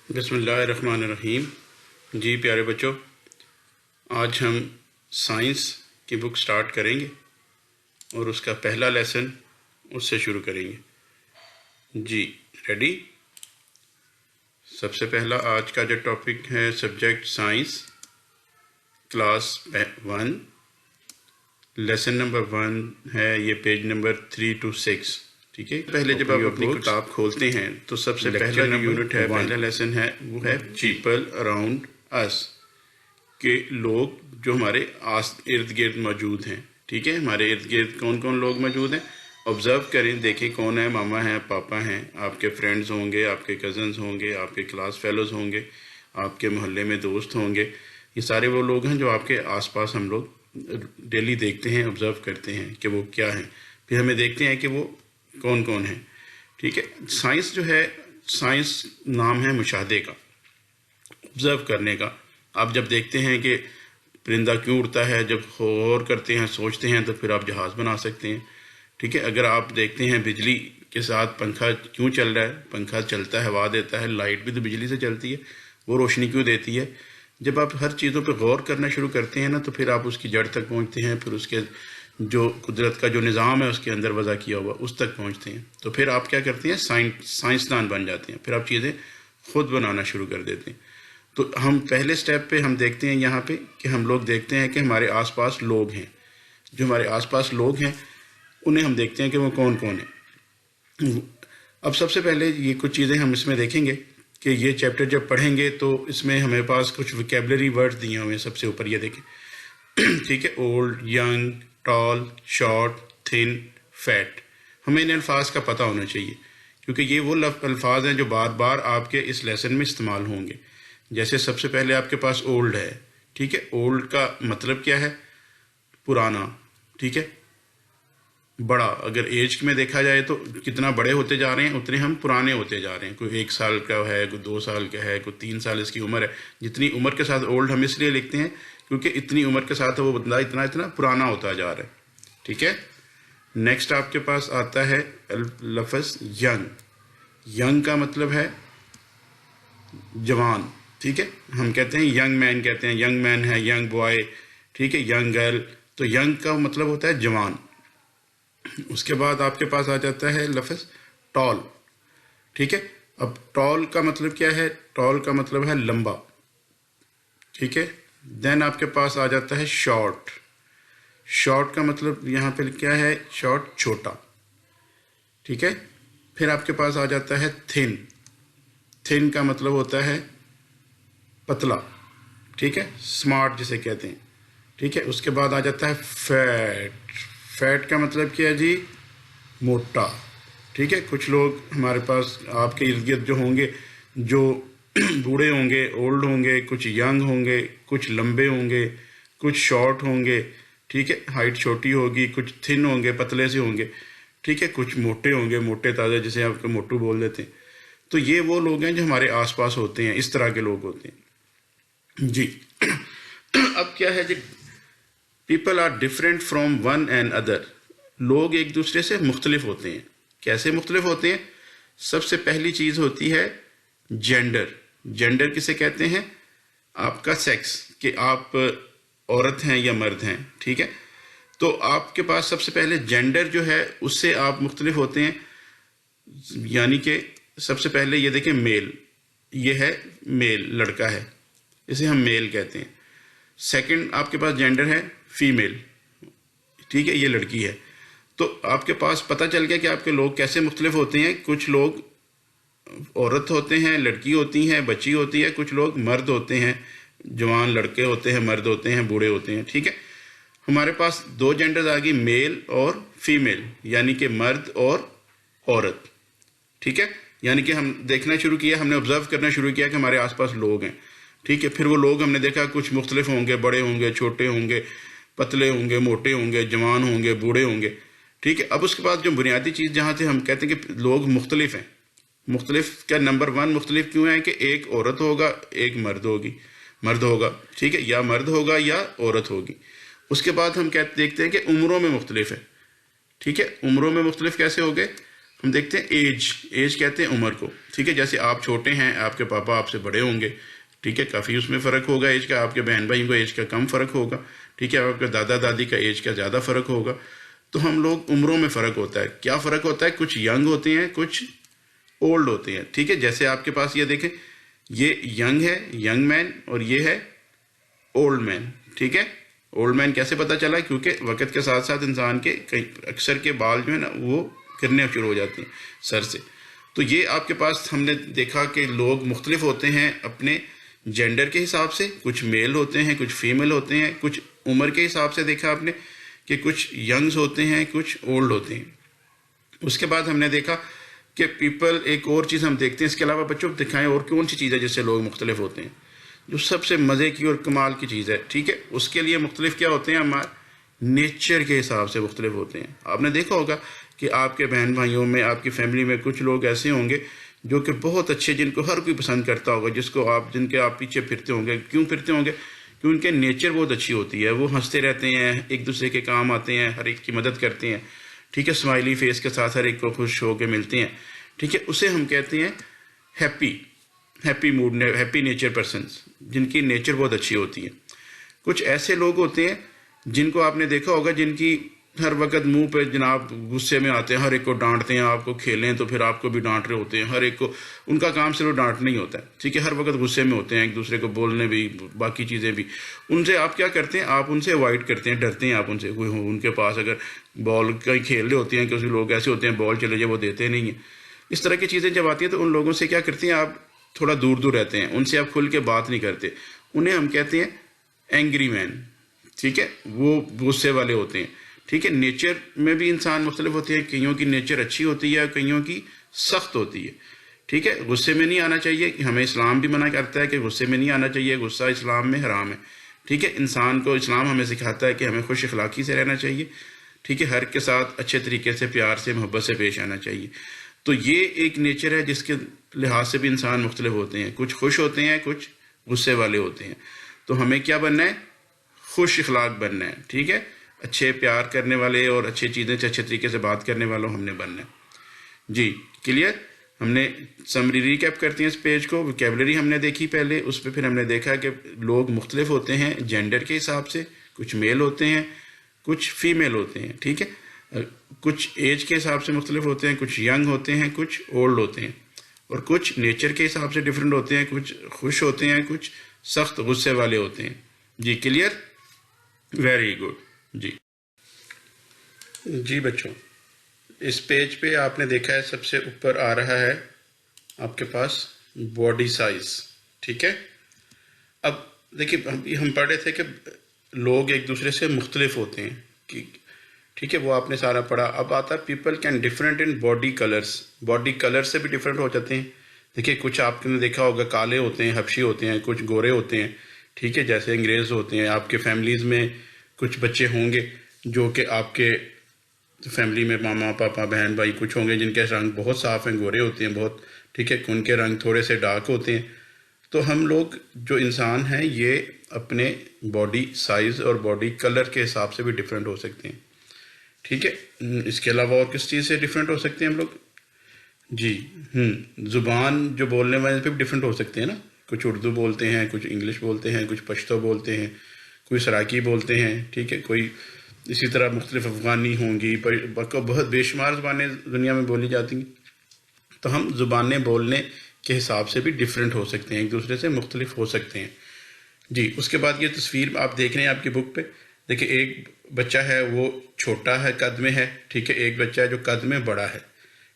بسم اللہ الرحمن الرحیم۔ جی پیارے بچوں، آج ہم سائنس کی بک سٹارٹ کریں گے اور اس کا پہلا لیسن اس سے شروع کریں گے۔ جی ریڈی؟ سب سے پہلا آج کا جو ٹاپک ہے subject science, class 1، lesson number 1 ہے، یہ پیج نمبر 3 to 6۔ ٹھیک ہے، پہلے جب آپ اپنی کتاب کھولتے ہیں تو سب سے پہلا جو یونٹ ہے، پہلا لیسن ہے، وہ ہے پیپل اراؤنڈ اس، کہ لوگ جو ہمارے ارد گرد موجود ہیں۔ ٹھیک ہے، ہمارے ارد گرد کون کون لوگ موجود ہیں، آبزرو کریں، دیکھیں کون ہے، ماما ہیں، پاپا ہیں، آپ کے فرینڈز ہوں گے، آپ کے کزنز ہوں گے، آپ کے کلاس فیلوز ہوں گے، آپ کے محلے میں دوست ہوں گے۔ یہ سارے وہ لوگ ہیں جو آپ کے آس پاس ہم لوگ ڈیلی دیکھتے ہیں، آبزرو کرتے ہیں کہ وہ کیا ہیں، پھر ہمیں دیکھتے ہیں کہ وہ کون کون ہیں۔ ٹھیک ہے، سائنس جو ہے، سائنس نام ہے مشاہدے کا، آبزرو کرنے کا۔ آپ جب دیکھتے ہیں کہ پرندہ کیوں اڑتا ہے، جب غور کرتے ہیں، سوچتے ہیں، تو پھر آپ جہاز بنا سکتے ہیں۔ ٹھیک ہے، اگر آپ دیکھتے ہیں بجلی کے ساتھ پنکھا کیوں چل رہا ہے، پنکھا چلتا ہے، ہوا دیتا ہے، لائٹ بھی تو بجلی سے چلتی ہے، وہ روشنی کیوں دیتی ہے۔ جب آپ ہر چیزوں پہ غور کرنا شروع کرتے ہیں نا، تو پھر آپ اس کی جڑ تک پہنچتے ہیں، پھر اس کے جو قدرت کا جو نظام ہے اس کے اندر وضع کیا ہوا اس تک پہنچتے ہیں، تو پھر آپ کیا کرتے ہیں، سائنسدان بن جاتے ہیں، پھر آپ چیزیں خود بنانا شروع کر دیتے ہیں۔ تو ہم پہلے سٹیپ پہ ہم دیکھتے ہیں یہاں پہ کہ ہم لوگ دیکھتے ہیں کہ ہمارے آس پاس لوگ ہیں، جو ہمارے آس پاس لوگ ہیں انہیں ہم دیکھتے ہیں کہ وہ کون کون ہیں۔ اب سب سے پہلے یہ کچھ چیزیں ہم اس میں دیکھیں گے کہ یہ چیپٹر جب پڑھیں گے تو اس میں ہمارے پاس کچھ ویکیبلری ورڈ دیے ہوئے ہیں۔ سب سے اوپر یہ دیکھیں، ٹھیک ہے، اولڈ، ینگ، ٹال، شارٹ، تھن، فیٹ۔ ہمیں ان الفاظ کا پتہ ہونا چاہیے، کیونکہ یہ وہ الفاظ ہیں جو بار بار آپ کے اس لیسن میں استعمال ہوں گے۔ جیسے سب سے پہلے آپ کے پاس اولڈ ہے، ٹھیک ہے، اولڈ کا مطلب کیا ہے، پرانا۔ ٹھیک ہے، بڑا، اگر ایج میں دیکھا جائے تو کتنا بڑے ہوتے جا رہے ہیں اتنے ہم پرانے ہوتے جا رہے ہیں۔ کوئی 1 سال کا ہے، کوئی 2 سال کا ہے، کوئی 3 سال اس کی عمر ہے۔ جتنی عمر کے ساتھ اولڈ ہم اس لیے لکھتے ہیں کیونکہ اتنی عمر کے ساتھ وہ بندہ اتنا پرانا ہوتا جا رہا ہے۔ ٹھیک ہے، نیکسٹ آپ کے پاس آتا ہے لفظ ینگ۔ ینگ کا مطلب ہے جوان۔ ٹھیک ہے، ہم کہتے ہیں ینگ مین، کہتے ہیں ینگ مین ہے، ینگ بوائے، ٹھیک ہے، ینگ گرل۔ تو ینگ کا مطلب ہوتا ہے جوان۔ اس کے بعد آپ کے پاس آ جاتا ہے لفظ ٹال۔ ٹھیک ہے، اب ٹال کا مطلب کیا ہے، ٹال کا مطلب ہے لمبا۔ ٹھیک ہے، دین آپ کے پاس آ جاتا ہے شارٹ۔ شارٹ کا مطلب یہاں پہ کیا ہے، شارٹ چھوٹا۔ ٹھیک ہے، پھر آپ کے پاس آ جاتا ہے تھن۔ تھن کا مطلب ہوتا ہے پتلا۔ ٹھیک ہے، اسمارٹ جسے کہتے ہیں۔ ٹھیک ہے، اس کے بعد آ جاتا ہے فیٹ۔ فیٹ کا مطلب کیا ہے جی، موٹا۔ ٹھیک ہے، کچھ لوگ ہمارے پاس آپ کے ارد گرد جو ہوں گے، جو بوڑھے ہوں گے، اولڈ ہوں گے، کچھ ینگ ہوں گے، کچھ لمبے ہوں گے، کچھ شارٹ ہوں گے۔ ٹھیک ہے، ہائٹ چھوٹی ہوگی، کچھ تھن ہوں گے، پتلے سے ہوں گے۔ ٹھیک ہے، کچھ موٹے ہوں گے، موٹے تازے، جسے آپ کو موٹو بول دیتے ہیں۔ تو یہ وہ لوگ ہیں جو ہمارے آس پاس ہوتے ہیں، اس طرح کے لوگ ہوتے ہیں۔ جی اب کیا ہے جی، people are different from one and other. لوگ ایک دوسرے سے مختلف ہوتے ہیں۔ کیسے مختلف ہوتے ہیں؟ سب سے پہلی چیز ہوتی ہے جینڈر۔ جینڈر کسے کہتے ہیں؟ آپ کا سیکس، کہ آپ عورت ہیں یا مرد ہیں۔ ٹھیک ہے، تو آپ کے پاس سب سے پہلے جینڈر جو ہے اس سے آپ مختلف ہوتے ہیں۔ یعنی کہ سب سے پہلے یہ دیکھیں، میل، یہ ہے میل، لڑکا ہے، اسے ہم میل کہتے ہیں۔ سیکنڈ آپ کے پاس جینڈر ہے فیمیل، ٹھیک ہے، یہ لڑکی ہے۔ تو آپ کے پاس پتہ چل گیا کہ آپ کے لوگ کیسے مختلف ہوتے ہیں۔ کچھ لوگ عورت ہوتے ہیں، لڑکی ہوتی ہیں، بچی ہوتی ہے، کچھ لوگ مرد ہوتے ہیں، جوان لڑکے ہوتے ہیں، مرد ہوتے ہیں، بوڑھے ہوتے ہیں۔ ٹھیک ہے، ہمارے پاس 2 جینڈرز آ گئی، میل اور فیمیل، یعنی کہ مرد اور عورت۔ ٹھیک ہے، یعنی کہ ہم دیکھنا شروع کیا، ہم نے آبزرو کرنا شروع کیا کہ ہمارے آس پاس لوگ ہیں۔ ٹھیک ہے، پھر وہ لوگ ہم نے دیکھا کچھ مختلف ہوں گے، بڑے ہوں گے، چھوٹے ہوں گے، پتلے ہوں گے، موٹے ہوں گے، جوان ہوں گے، بوڑھے ہوں گے۔ ٹھیک ہے، اب اس کے بعد جو بنیادی چیز جہاں سے ہم کہتے ہیں کہ لوگ مختلف ہیں، مختلف کا نمبر 1 مختلف کیوں ہے کہ ایک عورت ہوگا، ایک مرد ہوگا۔ ٹھیک ہے، یا مرد ہوگا یا عورت ہوگی۔ اس کے بعد ہم دیکھتے ہیں کہ عمروں میں مختلف ہے۔ ٹھیک ہے، عمروں میں مختلف کیسے ہو گئے؟ ہم دیکھتے ہیں ایج کہتے ہیں عمر کو، ٹھیک ہے. جیسے آپ چھوٹے ہیں، آپ کے پاپا آپ سے بڑے ہوں گے، ٹھیک ہے، کافی اس میں فرق ہوگا ایج کا. آپ کے بہن بھائیوں کو ایج کا کم فرق ہوگا، ٹھیک ہے. آپ کے دادا دادی کا ایج کا زیادہ فرق ہوگا. تو ہم لوگ عمروں میں فرق ہوتا ہے. کیا فرق ہوتا ہے؟ کچھ ینگ ہوتے ہیں، کچھ اولڈ ہوتے ہیں، ٹھیک ہے. جیسے آپ کے پاس یہ دیکھیں، یہ ینگ ہے، ینگ مین، اور یہ ہے اولڈ مین، ٹھیک ہے. اولڈ مین کیسے پتہ چلا؟ کیونکہ وقت کے ساتھ ساتھ انسان کے اکثر کے بال جو ہے نا وہ گرنے شروع ہو جاتے ہیں سر سے. تو یہ آپ کے پاس ہم نے دیکھا کہ لوگ مختلف ہوتے ہیں اپنے جینڈر کے حساب سے. کچھ میل ہوتے ہیں، کچھ فیمیل ہوتے ہیں. کچھ عمر کے حساب سے دیکھا آپ نے کہ کچھ ینگز ہوتے ہیں، کچھ اولڈ ہوتے ہیں. اس کے بعد ہم نے دیکھا کہ پیپل، ایک اور چیز ہم دیکھتے ہیں اس کے علاوہ بچوں دکھائیں اور کون سی چیز ہے جس سے لوگ مختلف ہوتے ہیں، جو سب سے مزے کی اور کمال کی چیز ہے، ٹھیک ہے. اس کے لیے مختلف کیا ہوتے ہیں؟ ہمارے نیچر کے حساب سے مختلف ہوتے ہیں. آپ نے دیکھا ہوگا کہ آپ کے بہن بھائیوں میں، آپ کی فیملی میں کچھ لوگ ایسے ہوں گے جو کہ بہت اچھے، جن کو ہر کوئی پسند کرتا ہوگا، جن کے آپ پیچھے پھرتے ہوں گے. کیوں پھرتے ہوں گے؟ کہ ان کے نیچر بہت اچھی ہوتی ہے. وہ ہنستے رہتے ہیں، ایک دوسرے کے کام آتے ہیں، ہر ایک کی مدد کرتے ہیں، ٹھیک ہے. اسمائلی فیس کے ساتھ ہر ایک کو خوش ہو کے ملتے ہیں، ٹھیک ہے. اسے ہم کہتے ہیں happy mood, happy nature persons, جن کی نیچر بہت اچھی ہوتی ہے. کچھ ایسے لوگ ہوتے ہیں جن کو آپ نے دیکھا ہوگا جن کی ہر وقت منہ پہ جناب غصے میں آتے ہیں، ہر ایک کو ڈانٹتے ہیں. آپ کو کھیلیں تو پھر آپ کو بھی ڈانٹ رہے ہوتے ہیں. ہر ایک کو ان کا کام صرف ڈانٹ نہیں ہوتا ہے، ٹھیک ہے. ہر وقت غصے میں ہوتے ہیں، ایک دوسرے کو بولنے بھی، باقی چیزیں بھی. ان سے آپ کیا کرتے ہیں؟ آپ ان سے اوائڈ کرتے ہیں، ڈرتے ہیں آپ ان سے. ان کے پاس اگر بال کہیں کھیل رہے ہوتے ہیں، کچھ لوگ ایسے ہوتے ہیں بال چلے جائے وہ دیتے نہیں ہیں. اس طرح کی چیزیں جب آتی ہیں تو ان لوگوں سے کیا کرتے ہیں؟ آپ تھوڑا دور دور رہتے ہیں، ان سے آپ کھل کے بات نہیں کرتے. انہیں ہم کہتے ہیں اینگری مین، ٹھیک ہے. وہ غصے والے ہوتے ہیں، ٹھیک ہے. نیچر میں بھی انسان مختلف ہوتے ہیں، کئیوں کی نیچر اچھی ہوتی ہے، کئیوں کی سخت ہوتی ہے، ٹھیک ہے. غصے میں نہیں آنا چاہیے، ہمیں اسلام بھی منع کرتا ہے کہ غصے میں نہیں آنا چاہیے. غصہ اسلام میں حرام ہے، ٹھیک ہے. انسان کو اسلام ہمیں سکھاتا ہے کہ ہمیں خوش اخلاقی سے رہنا چاہیے، ٹھیک ہے. ہر کے ساتھ اچھے طریقے سے، پیار سے، محبت سے پیش آنا چاہیے. تو یہ ایک نیچر ہے جس کے لحاظ سے بھی انسان مختلف ہوتے ہیں. کچھ خوش ہوتے ہیں، کچھ غصے والے ہوتے ہیں. تو ہمیں کیا بننا ہے؟ خوش اخلاق بننا ہے، ٹھیک ہے. اچھے پیار کرنے والے اور اچھی چیزیں سے اچھے طریقے سے بات کرنے والوں ہم نے بننا ہے. جی کلیئر. ہم نے سمری ریکیپ کرتے ہیں اس پیج کو. ویکیبلری ہم نے دیکھی پہلے، اس پہ پھر ہم نے دیکھا کہ لوگ مختلف ہوتے ہیں جینڈر کے حساب سے. کچھ میل ہوتے ہیں، کچھ فیمیل ہوتے ہیں، ٹھیک ہے. کچھ ایج کے حساب سے مختلف ہوتے ہیں، کچھ ینگ ہوتے ہیں، کچھ اولڈ ہوتے ہیں. اور کچھ نیچر کے حساب سے ڈفرینٹ ہوتے ہیں، کچھ خوش ہوتے ہیں، کچھ سخت غصے والے ہوتے ہیں. جی کلیئر، ویری گڈ. جی بچوں، اس پیج پہ آپ نے دیکھا ہے سب سے اوپر آ رہا ہے آپ کے پاس باڈی سائز، ٹھیک ہے. اب دیکھیے ہم پڑھ رہے تھے کہ لوگ ایک دوسرے سے مختلف ہوتے ہیں، ٹھیک ہے. وہ آپ نے سارا پڑھا. اب آتا ہے people can different in body colours. Body colour سے بھی ڈفرینٹ ہو جاتے ہیں. دیکھیے کچھ آپ نے دیکھا ہوگا کالے ہوتے ہیں، حبشی ہوتے ہیں، کچھ گورے ہوتے ہیں، ٹھیک ہے، جیسے انگریز ہوتے ہیں. آپ کے فیملیز میں کچھ بچے ہوں گے جو کہ آپ کے فیملی میں ماما پاپا بہن بھائی کچھ ہوں گے جن کے رنگ بہت صاف ہیں، گورے ہوتے ہیں بہت، ٹھیک ہے. ان کے رنگ تھوڑے سے ڈارک ہوتے ہیں. تو ہم لوگ جو انسان ہیں یہ اپنے باڈی سائز اور باڈی کلر کے حساب سے بھی ڈفرینٹ ہو سکتے ہیں، ٹھیک ہے. اس کے علاوہ اور کس چیز سے ڈفرینٹ ہو سکتے ہیں ہم لوگ؟ جی زبان جو بولنے والے پہ بھی ڈفرینٹ ہو سکتے ہیں نا. کچھ اردو بولتے ہیں، کچھ انگلش بولتے ہیں، کچھ پشتو بولتے ہیں، کوئی سراکی بولتے ہیں، ٹھیک ہے. کوئی اسی طرح مختلف افغانی ہوں گی، بہت بے شمار زبانیں دنیا میں بولی جاتی ہیں. تو ہم زبانیں بولنے کے حساب سے بھی ڈفرینٹ ہو سکتے ہیں، ایک دوسرے سے مختلف ہو سکتے ہیں. جی اس کے بعد یہ تصویر آپ دیکھ رہے ہیں آپ کی بک پہ. دیکھیں ایک بچہ ہے وہ چھوٹا ہے، قد میں ہے، ٹھیک ہے. ایک بچہ ہے جو قد میں بڑا ہے،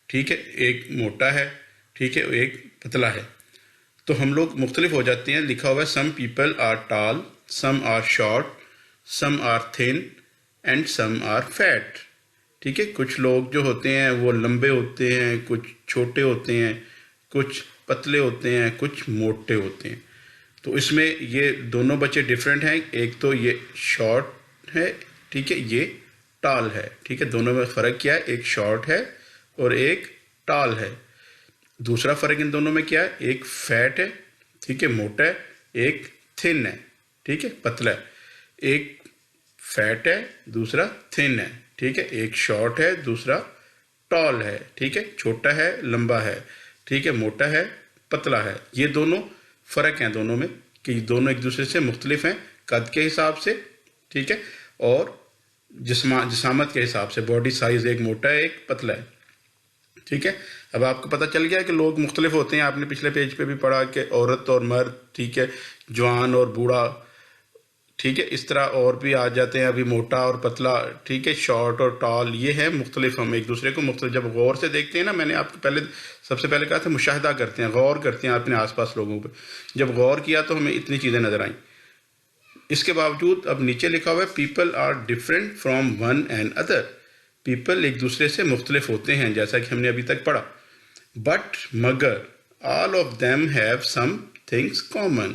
ٹھیک ہے. ایک موٹا ہے، ٹھیک ہے، ایک پتلا ہے. تو ہم لوگ مختلف ہو جاتے ہیں. لکھا ہوا ہے some people are tall, some are short, some are thin and some are fat, ٹھیک ہے. کچھ لوگ جو ہوتے ہیں وہ لمبے ہوتے ہیں، کچھ چھوٹے ہوتے ہیں، کچھ پتلے ہوتے ہیں، کچھ موٹے ہوتے ہیں. تو اس میں یہ دونوں بچے ڈفرینٹ ہیں. ایک تو یہ شارٹ ہے، ٹھیک ہے، یہ ٹال ہے، ٹھیک ہے. دونوں میں فرق کیا ہے؟ ایک شارٹ ہے اور ایک ٹال ہے. دوسرا فرق ان دونوں میں کیا ہے؟ ایک فیٹ ہے، ٹھیک ہے، موٹا ہے. ایک تھن ہے، ٹھیک ہے، پتلا ہے. ایک فیٹ ہے، دوسرا تھن ہے، ٹھیک ہے. ایک شارٹ ہے، دوسرا ٹال ہے, ٹھیک ہے, چھوٹا ہے, لمبا ہے, ٹھیک ہے, موٹا ہے, پتلا ہے. یہ دونوں فرق ہیں دونوں میں کہ دونوں ایک دوسرے سے مختلف ہیں قد کے حساب سے, ٹھیک ہے, اور جسامت کے حساب سے. باڈی سائز ایک موٹا ہے, ایک پتلا ہے, ٹھیک ہے. اب آپ کو پتہ چل گیا کہ لوگ مختلف ہوتے ہیں. آپ نے پچھلے پیج پہ بھی پڑھا کہ عورت اور مرد, ٹھیک ہے, جوان اور بوڑھا, ٹھیک ہے, اس طرح اور بھی آ جاتے ہیں ابھی, موٹا اور پتلا, ٹھیک ہے, شارٹ اور ٹال, یہ ہے مختلف. ہم ایک دوسرے کو مختلف جب غور سے دیکھتے ہیں نا, میں نے آپ کو سب سے پہلے کہا تھا مشاہدہ کرتے ہیں, غور کرتے ہیں اپنے آس پاس لوگوں پہ. جب غور کیا تو ہمیں اتنی چیزیں نظر آئیں. اس کے باوجود اب نیچے لکھا ہوا ہے people are different from one and other. People ایک دوسرے سے مختلف ہوتے ہیں جیسا کہ ہم نے ابھی تک پڑھا. بٹ مگر all of them have some things common.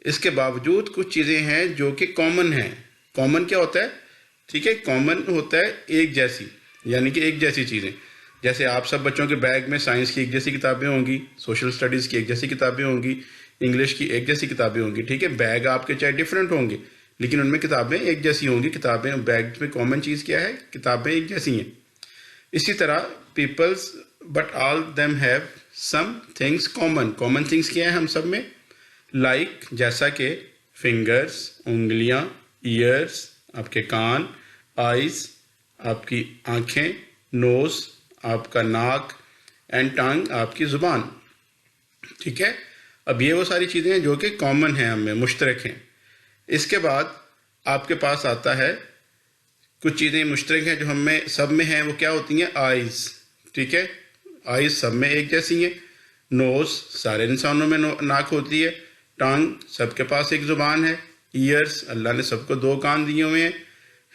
اس کے باوجود کچھ چیزیں ہیں جو کہ کامن ہیں. کامن کیا ہوتا ہے؟ ٹھیک ہے, کامن ہوتا ہے ایک جیسی, یعنی کہ ایک جیسی چیزیں. جیسے آپ سب بچوں کے بیگ میں سائنس کی ایک جیسی کتابیں ہوں گی, سوشل اسٹڈیز کی ایک جیسی کتابیں ہوں گی, انگلش کی ایک جیسی کتابیں ہوں گی, ٹھیک ہے. بیگ آپ کے چاہے ڈفرینٹ ہوں گے لیکن ان میں کتابیں ایک جیسی ہوں گی. کتابیں, بیگ میں کامن چیز کیا ہے؟ کتابیں ایک جیسی ہیں. اسی طرح peoples but all them have some things common. Common things کیا ہیں ہم سب میں؟ لائک جیسا کہ فنگرز انگلیاں, ایئرس آپ کے کان, آئیز آپ کی آنکھیں, نوز آپ کا ناک, اینڈ ٹنگ آپ کی زبان, ٹھیک ہے. اب یہ وہ ساری چیزیں ہیں جو کہ کامن ہیں, ہم میں مشترک ہیں. اس کے بعد آپ کے پاس آتا ہے کچھ چیزیں مشترک ہیں جو ہم میں سب میں ہیں. وہ کیا ہوتی ہیں؟ آئیز, ٹھیک ہے, آئیز سب میں ایک جیسی ہیں. نوز سارے انسانوں میں ناک ہوتی ہے. ٹانگ سب کے پاس ایک زبان ہے. ایئرس اللہ نے سب کو 2 کان دیے ہوئے ہیں.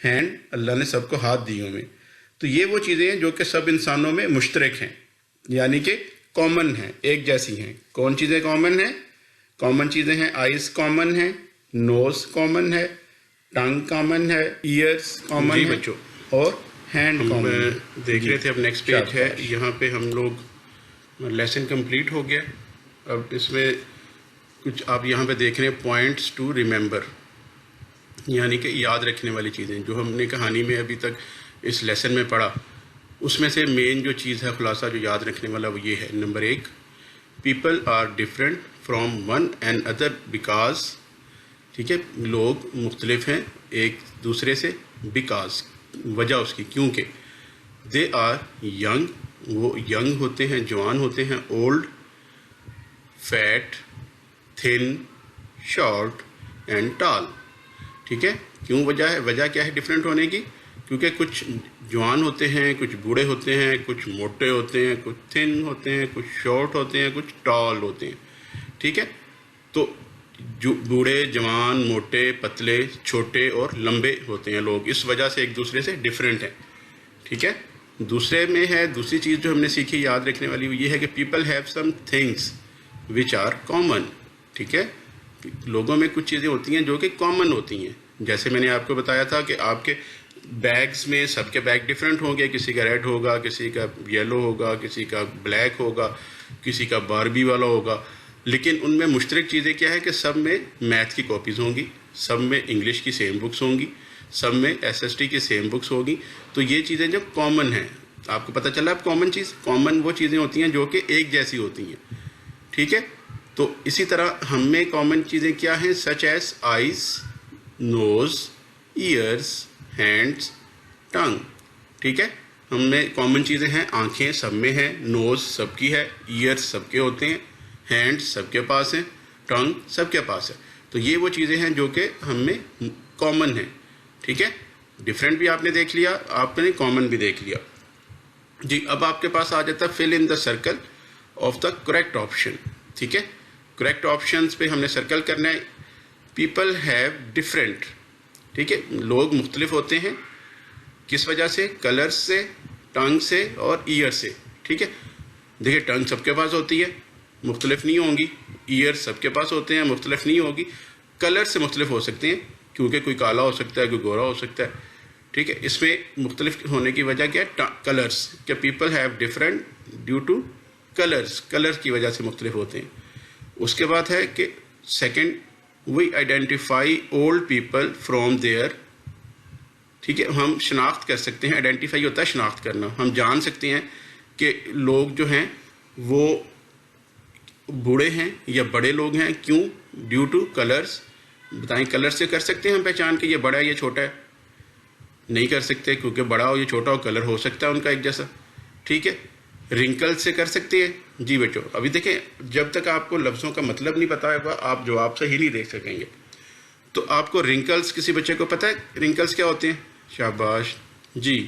ہینڈ اللہ نے سب کو ہاتھ دیے ہوئے ہیں. تو یہ وہ چیزیں ہیں جو کہ سب انسانوں میں مشترک ہیں, یعنی کہ کامن ہیں, ایک جیسی ہیں. کون چیزیں کامن ہیں؟ کامن چیزیں ہیں آئیز کامن ہے, نوز کامن ہے, ٹنگ کامن ہے, ایئرس کامن ہے بچوں, اور ہینڈ کامن. دیکھ رہے تھے اب نیکسٹ پیج ہے, یہاں پہ ہم لوگ لیسن کمپلیٹ ہو گیا. اب اس میں کچھ آپ یہاں پہ دیکھ رہے ہیں پوائنٹس ٹو ریممبر, یعنی کہ یاد رکھنے والی چیزیں جو ہم نے کہانی میں ابھی تک اس لیسن میں پڑھا. اس میں سے مین جو چیز ہے, خلاصہ جو یاد رکھنے والا وہ یہ ہے. Number 1, people are different from one and other because, ٹھیک ہے, لوگ مختلف ہیں ایک دوسرے سے. بیکاز وجہ اس کی, کیونکہ. دے آر ینگ, وہ ینگ ہوتے ہیں, جوان ہوتے ہیں. Old, fat, thin, short and tall, ٹھیک ہے. کیوں وجہ ہے؟ وجہ کیا ہے ڈفرینٹ ہونے کی؟ کیونکہ کچھ جوان ہوتے ہیں, کچھ بوڑھے ہوتے ہیں, کچھ موٹے ہوتے ہیں, کچھ تھن ہوتے ہیں, کچھ شارٹ ہوتے ہیں, کچھ ٹال ہوتے ہیں, ٹھیک ہے. تو جو بوڑھے, جوان, موٹے, پتلے, چھوٹے اور لمبے ہوتے ہیں لوگ, اس وجہ سے ایک دوسرے سے ڈفرینٹ ہیں, ٹھیک ہے. دوسرے میں ہے, دوسری چیز جو ہم نے سیکھی یاد رکھنے والی وہ یہ ہے کہ people have some things which are common, ٹھیک ہے. لوگوں میں کچھ چیزیں ہوتی ہیں جو کہ کامن ہوتی ہیں. جیسے میں نے آپ کو بتایا تھا کہ آپ کے بیگز میں سب کے بیگ ڈفرینٹ ہوں گے. کسی کا ریڈ ہوگا, کسی کا یلو ہوگا, کسی کا بلیک ہوگا, کسی کا باربی والا ہوگا. لیکن ان میں مشترک چیزیں کیا ہے کہ سب میں میتھ کی کاپیز ہوں گی, سب میں انگلش کی سیم بکس ہوں گی, سب میں SST کی سیم بکس ہوگی. تو یہ چیزیں جو کامن ہیں, آپ کو پتہ چلا اب کامن چیز, کامن وہ چیزیں ہوتی ہیں جو کہ ایک جیسی ہوتی ہیں, ٹھیک ہے. تو اسی طرح ہم میں کامن چیزیں کیا ہیں؟ سچ ایز آئیز, نوز, ایئرس, ہینڈس, ٹنگ, ٹھیک ہے. ہم میں کامن چیزیں ہیں, آنکھیں سب میں ہیں, نوز سب کی ہے, ایئرس سب کے ہوتے ہیں, ہینڈ سب کے پاس ہیں, ٹنگ سب کے پاس ہے. تو یہ وہ چیزیں ہیں جو کہ ہم میں کامن ہیں, ٹھیک ہے. ڈفرینٹ بھی آپ نے دیکھ لیا, آپ نے کامن بھی دیکھ لیا. جی, اب آپ کے پاس آ جاتا ہے fill in the circle of the correct option, ٹھیک ہے. کریکٹ آپشنس پہ ہم نے سرکل کرنا ہے. پیپل ہیو ڈفرینٹ, ٹھیک ہے, لوگ مختلف ہوتے ہیں. کس وجہ سے؟ کلرس سے, ٹنگ سے اور ایئر سے, ٹھیک ہے. دیکھیے ٹنگ سب کے پاس ہوتی ہے, مختلف نہیں ہوں گی. ایئر سب کے پاس ہوتے ہیں, مختلف نہیں ہوگی. کلر سے مختلف ہو سکتے ہیں کیونکہ کوئی کالا ہو سکتا ہے, کوئی گورا ہو سکتا ہے, ٹھیک ہے. اس میں مختلف ہونے کی وجہ کیا ہے؟ کلرس. کہ people have different due to colours, colour کی وجہ سے مختلف ہوتے ہیں. اس کے بعد ہے کہ second, we identify old people from there, ٹھیک ہے. ہم شناخت کر سکتے ہیں, آئیڈینٹیفائی ہوتا ہے شناخت کرنا. ہم جان سکتے ہیں کہ لوگ جو ہیں وہ بوڑھے ہیں یا بڑے لوگ ہیں. کیوں؟ Due to colours. بتائیں, کلر سے کر سکتے ہیں ہم پہچان کہ یہ بڑا ہے یہ چھوٹا ہے؟ نہیں کر سکتے, کیونکہ بڑا ہو یا چھوٹا ہو کلر ہو سکتا ہے ان کا ایک جیسا. ٹھیک ہے. رنکل سے کر سکتے ہیں. جی بچوں, ابھی دیکھیں, جب تک آپ کو لفظوں کا مطلب نہیں پتا ہوگا آپ جواب صحیح نہیں دیکھ سکیں گے. تو آپ کو رنکلز, کسی بچے کو پتہ ہے رنکلز کیا ہوتے ہیں؟ شاباش. جی,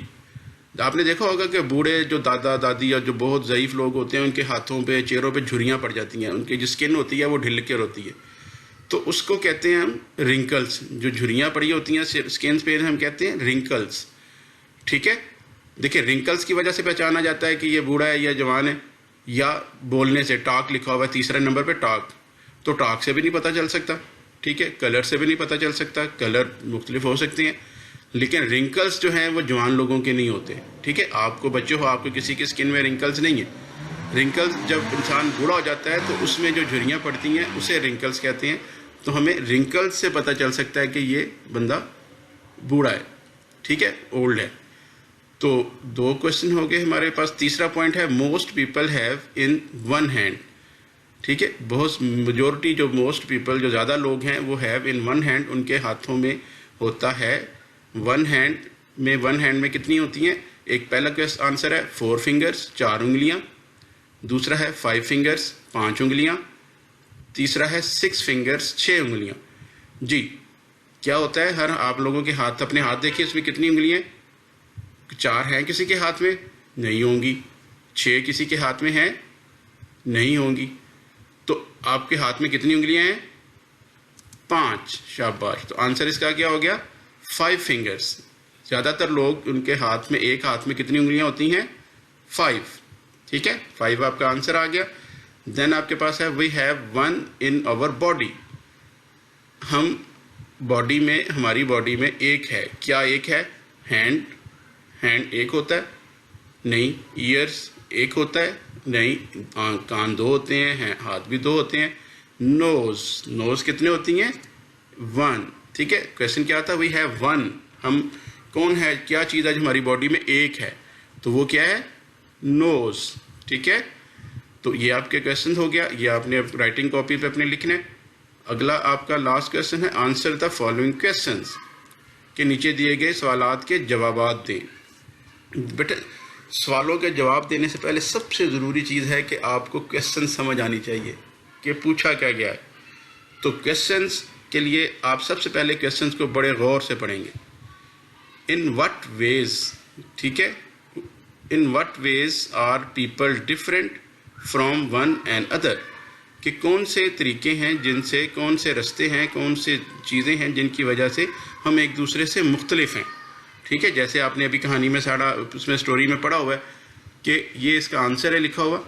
آپ نے دیکھا ہوگا کہ بوڑھے جو دادا دادی یا جو بہت ضعیف لوگ ہوتے ہیں ان کے ہاتھوں پہ چہروں پہ جھریاں پڑ جاتی ہیں, ان کی جو اسکن ہوتی ہے وہ ڈھل کر ہوتی ہے, تو اس کو کہتے ہیں ہم رنکلز. جو جھریاں پڑی ہوتی ہیں اسکن پہ ہم کہتے ہیں رنکلز. ٹھیک ہے. دیکھیں, رنکلز کی وجہ سے پہچانا جاتا ہے کہ یہ بوڑھا ہے یا جوان ہے, یا بولنے سے. ٹاک لکھا ہوا ہے تیسرے نمبر پہ, ٹاک, تو ٹاک سے بھی نہیں پتہ چل سکتا. ٹھیک ہے. کلر سے بھی نہیں پتہ چل سکتا, کلر مختلف ہو سکتے ہیں, لیکن رنکلز جو ہیں وہ جوان لوگوں کے نہیں ہوتے. ٹھیک ہے. آپ کو بچے ہو, آپ کو کسی کی اسکن میں رنکلز نہیں ہیں. رنکلز جب انسان بوڑھا ہو جاتا ہے تو اس میں جو جھریاں پڑتی ہیں اسے رنکلز کہتے ہیں. تو ہمیں رنکلز سے پتہ چل سکتا ہے کہ یہ بندہ بوڑھا ہے. ٹھیک ہے, اولڈ ہے. تو 2 کوشچن ہو گئے ہمارے پاس. تیسرا پوائنٹ ہے most people have in one hand. ٹھیک ہے. بہت میجورٹی جو موسٹ پیپل جو زیادہ لوگ ہیں وہ ہیو ان ون ہینڈ, ان کے ہاتھوں میں ہوتا ہے ون ہینڈ. ون ہینڈ میں کتنی ہوتی ہیں؟ ایک پہلا آنسر ہے 4 فنگرز 4 انگلیاں, دوسرا ہے 5 فنگرز 5 انگلیاں, تیسرا ہے 6 فنگرز 6 انگلیاں. جی, کیا ہوتا ہے ہر آپ لوگوں کے ہاتھ, اپنے ہاتھ دیکھیے, اس میں کتنی انگلیاں؟ 4 ہیں کسی کے ہاتھ میں؟ نہیں ہوں گی. 6 کسی کے ہاتھ میں ہیں؟ نہیں ہوں گی. تو آپ کے ہاتھ میں کتنی انگلیاں ہیں؟ 5. شاباش. تو آنسر اس کا کیا ہو گیا؟ 5 فنگرز. زیادہ تر لوگ ان کے ہاتھ میں, ایک ہاتھ میں کتنی انگلیاں ہوتی ہیں؟ 5. ٹھیک ہے, 5 آپ کا آنسر آ گیا. دین آپ کے پاس ہے we have one in our body. ہم باڈی میں, ہماری باڈی میں ایک ہے. کیا ایک ہے؟ ہینڈ. ہینڈ ایک ہوتا ہے؟ نہیں. ایئرس ایک ہوتا ہے؟ نہیں. کان 2 ہوتے ہیں, ہاتھ بھی 2 ہوتے ہیں. نوز, نوز کتنے ہوتی ہیں؟ 1. ٹھیک ہے. کویشچن کیا تھا؟ We have one. ہم کون ہے, کیا چیز ہے جو ہماری باڈی میں ایک ہے؟ تو وہ کیا ہے؟ نوز. ٹھیک ہے. تو یہ آپ کے کویشچن ہو گیا, یہ آپ نے رائٹنگ کاپی پہ اپنے لکھنا ہے. اگلا آپ کا لاسٹ کویشچن ہے آنسر دا فالوئنگ کویشچنز. کے نیچے دیے گئے سوالات کے جوابات دیں. بیٹا, سوالوں کے جواب دینے سے پہلے سب سے ضروری چیز ہے کہ آپ کو کویشچن سمجھ آنی چاہیے کہ پوچھا کیا گیا ہے. تو کویشچنس کے لیے آپ سب سے پہلے کویشچنس کو بڑے غور سے پڑھیں گے. ان وٹ ویز, ٹھیک ہے, in what ways are people different from one and other, کہ کون سے طریقے ہیں جن سے, کون سے رستے ہیں, کون سے چیزیں ہیں جن کی وجہ سے ہم ایک دوسرے سے مختلف ہیں. ٹھیک ہے. جیسے آپ نے ابھی کہانی میں سارا اس میں اسٹوری میں پڑھا ہوا ہے کہ یہ اس کا آنسر ہے لکھا ہوا,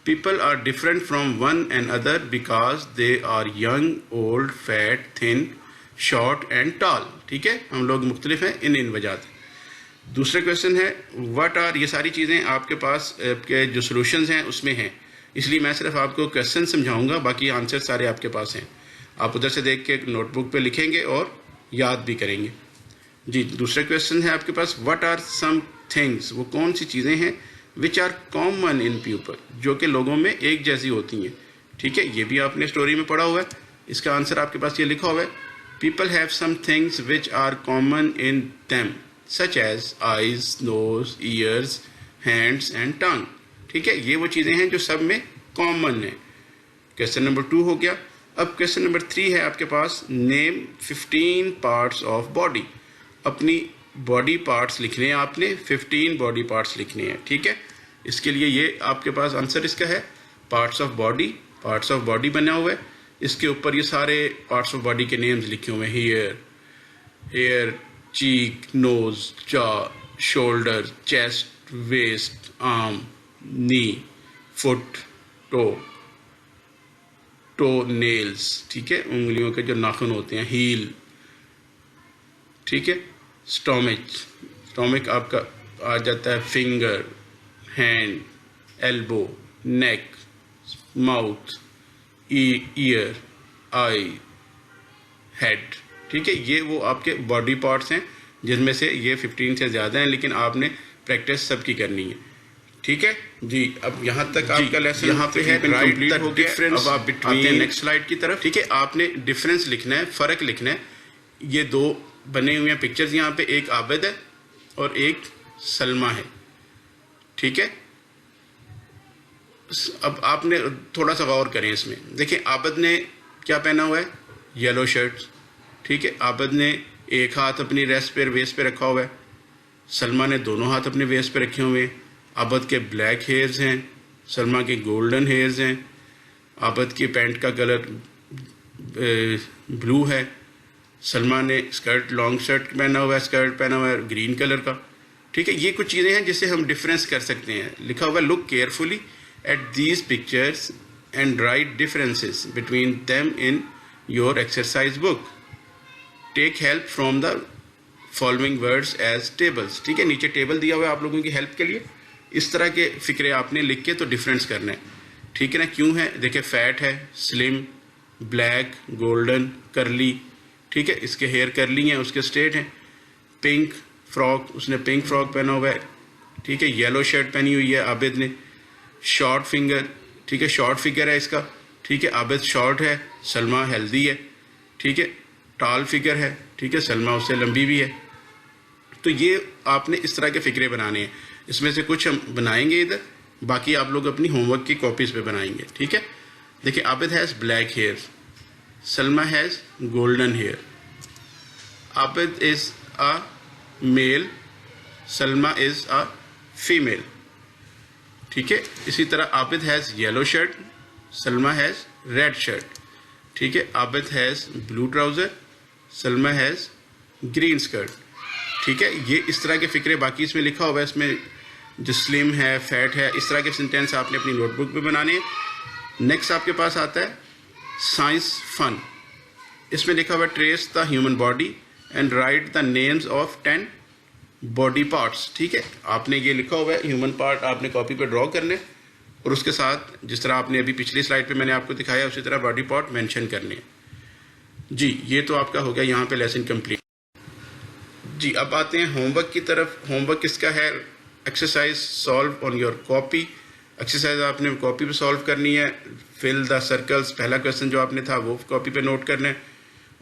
people are different from one and other because they are young, old, fat, thin, short and tall. ٹھیک ہے, ہم لوگ مختلف ہیں ان وجات. دوسرا کویشچن ہے وٹ آر, یہ ساری چیزیں آپ کے پاس آپ کے جو سولوشنز ہیں اس میں ہیں, اس لیے میں صرف آپ کو کویشچن سمجھاؤں گا, باقی آنسر سارے آپ کے پاس ہیں. آپ ادھر سے دیکھ کے نوٹ بک پہ لکھیں گے اور یاد بھی کریں گے. جی, دوسرا کویشچن ہے آپ کے پاس وٹ آر سم تھنگس, وہ کون سی چیزیں ہیں which are common in people, جو کہ لوگوں میں ایک جیسی ہوتی ہیں. ٹھیک ہے, یہ بھی آپ نے اسٹوری میں پڑھا ہوا ہے. اس کا آنسر آپ کے پاس یہ لکھا ہوا ہے, people have some things which are common in them such as eyes, nose, ears, hands and tongue. ٹھیک ہے, یہ وہ چیزیں ہیں جو سب میں کامن ہیں. کویشچن نمبر 2 ہو گیا. اب کویشچن نمبر 3 ہے آپ کے پاس, نیم 15 پارٹس آف باڈی. اپنی باڈی پارٹس لکھنے ہیں آپ نے, 15 باڈی پارٹس لکھنے ہیں. ٹھیک ہے, اس کے لیے یہ آپ کے پاس آنسر اس کا ہے parts of body. Parts of body بنا ہوا ہے, اس کے اوپر یہ سارے پارٹس آف باڈی کے نیمز لکھے ہوئے ہیں. ہیئر, چیک, نوز, جا, شولڈر, چیسٹ, ویسٹ, آرم, نی, فٹ, ٹو نیلز. ٹھیک ہے, انگلیوں کے جو ناخن ہوتے ہیں, ہیل. ٹھیک ہے, اسٹومک آپ کا آ جاتا ہے فنگر, ہینڈ, ایلبو, نیک, ماؤتھ, ایئر, آئی, ہیڈ. ٹھیک ہے, یہ وہ آپ کے باڈی پارٹس ہیں جن میں سے یہ 15 سے زیادہ ہیں، لیکن آپ نے پریکٹس سب کی کرنی ہے. ٹھیک ہے جی. اب یہاں تک آپ کا لیسن یہاں پہ ہے کمپلیٹ ہو گیا. اب آپ آتے ہیں نیکسٹ سلائڈ کی طرف. ٹھیک ہے، آپ نے ڈفرینس لکھنا ہے، فرق لکھنا ہے. یہ دو بنے ہوئے ہیں پکچرز یہاں پہ، ایک عابد ہے اور ایک سلمہ ہے. ٹھیک ہے، اب آپ نے تھوڑا سا غور کریں اس میں. دیکھیں عابد نے کیا پہنا ہوا ہے؟ Yellow shirt. ٹھیک ہے، عابد نے ایک ہاتھ اپنی ویسٹ پہ رکھا ہوا ہے. سلمہ نے دونوں ہاتھ اپنے ویسٹ پہ رکھے ہوئے ہیں. عابد کے بلیک ہیئرز ہیں، سلمہ کے گولڈن ہیئرز ہیں. عابد کی پینٹ کا کلر بلو ہے. سلمہ نے لانگ اسکرٹ پہنا ہوا ہے گرین کلر کا. ٹھیک ہے، یہ کچھ چیزیں ہیں جس سے ہم ڈفرینس کر سکتے ہیں. لکھا ہوا ہے look carefully at these pictures and write differences between them in your exercise book. Take help from the following words as tables. ٹھیک ہے، نیچے ٹیبل دیا ہوا ہے آپ لوگوں کی ہیلپ کے لیے. اس طرح کے فکرے آپ نے لکھ کے تو ڈفرینس کرنا ہے. ٹھیک ہے نا. کیوں ہے؟ دیکھیں فیٹ ہے، سلم، بلیک، گولڈن، کرلی. ٹھیک ہے، اس کے ہیئر کرلی ہیں، اس کے اسٹریٹ ہیں. پنک فراک، اس نے پنک فراک پہنا ہوا ہے. ٹھیک ہے، یلو شرٹ پہنی ہوئی ہے عابد نے. شارٹ فنگر، ٹھیک ہے، شارٹ فگر ہے اس کا. ٹھیک ہے، عابد شارٹ ہے، سلمہ ہیلدی ہے. ٹھیک ہے، ٹال فگر ہے. ٹھیک ہے، سلمہ اس سے لمبی بھی ہے. تو یہ آپ نے اس طرح کے فکرے بنانے ہیں. اس میں سے کچھ ہم بنائیں گے ادھر، باقی آپ لوگ اپنی ہوم ورک کی کاپیز پہ بنائیں گے. ٹھیک ہے، دیکھیں Abid has black hair, Salma has golden hair. Abid is a male, Salma is a female. ٹھیک ہے، اسی طرح Abid has yellow shirt, Salma has red shirt. ٹھیک ہے، Abid has blue trouser, Salma has green skirt. ٹھیک ہے، یہ اس طرح کے فکرے باقی اس میں لکھا ہوا ہے. اس میں جو سلم ہے، فیٹ ہے، اس طرح کے سینٹینس آپ نے اپنی نوٹ بک پہ بنانے ہیں. نیکسٹ آپ کے پاس آتا ہے سائنس فن. اس میں لکھا ہوا ہے trace the human body and right the names of 10 body parts. ٹھیک ہے، آپ نے یہ لکھا ہوا ہے ہیومن پارٹ آپ نے کاپی پہ ڈرا کرنے، اور اس کے ساتھ جس طرح آپ نے ابھی پچھلی سلائڈ پہ میں نے آپ کو دکھایا اسی طرح باڈی پارٹ مینشن کرنے ہیں. جی یہ تو آپ کا ہو گیا یہاں پہ لیسن کمپلیٹ. جی اب آتے ہیں ہوم ورک کی طرف. ہوم ورک کس کا ہے؟ Exercise solve on your copy. Exercise آپ نے کاپی پہ سالو کرنی ہے. فل دا سرکلز، پہلا کویشچن جو آپ نے تھا وہ کاپی پہ نوٹ کرنا ہے.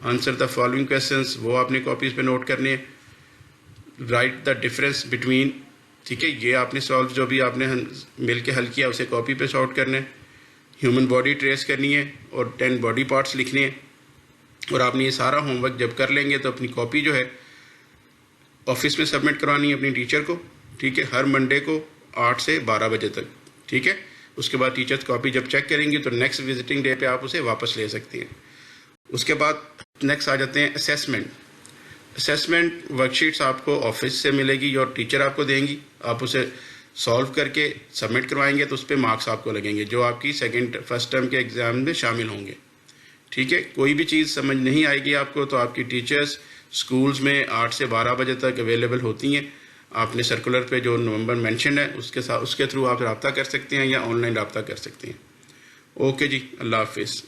آنسر دا فالوئنگ کویشچنس، وہ آپ نے کاپیز پہ نوٹ کرنے ہیں. Right the difference between. ٹھیک ہے، یہ آپ نے سالو جو بھی آپ نے مل کے حل کیا اسے کاپی پہ سارٹ کرنا ہے. ہیومن باڈی ٹریس کرنی ہے اور 10 باڈی پارٹس لکھنے ہیں. اور آپ نے یہ سارا ہوم ورک جب کر لیں گے تو اپنی کاپی جو ہے آفس میں سبمٹ کروانی ہے اپنی ٹیچر کو. ٹھیک ہے، ہر منڈے کو 8 سے 12 بجے تک. ٹھیک ہے، اس کے بعد ٹیچر کاپی جب چیک کریں گے تو نیکسٹ وزٹنگ ڈے پہ آپ اسے واپس لے سکتے ہیں. اس کے بعد نیکسٹ آ جاتے ہیں اسیسمنٹ. اسیسمنٹ ورک شیٹس آپ کو آفس سے ملے گی اور ٹیچر آپ کو دیں گی. آپ اسے سالو کر کے سبمٹ کروائیں گے تو اس پہ مارکس آپ کو لگیں گے جو آپ کی فرسٹ ٹرم کے ایگزام میں شامل ہوں گے. ٹھیک ہے، کوئی بھی چیز سمجھ نہیں آئے گی آپ کو تو آپ کی ٹیچرز اسکولز میں 8 سے 12 بجے تک اویلیبل ہوتی ہیں. آپ نے سرکولر پہ جو نومبر مینشن ہے اس کے تھرو آپ رابطہ کر سکتے ہیں یا آن لائن رابطہ کر سکتے ہیں. اوکے جی، اللہ حافظ.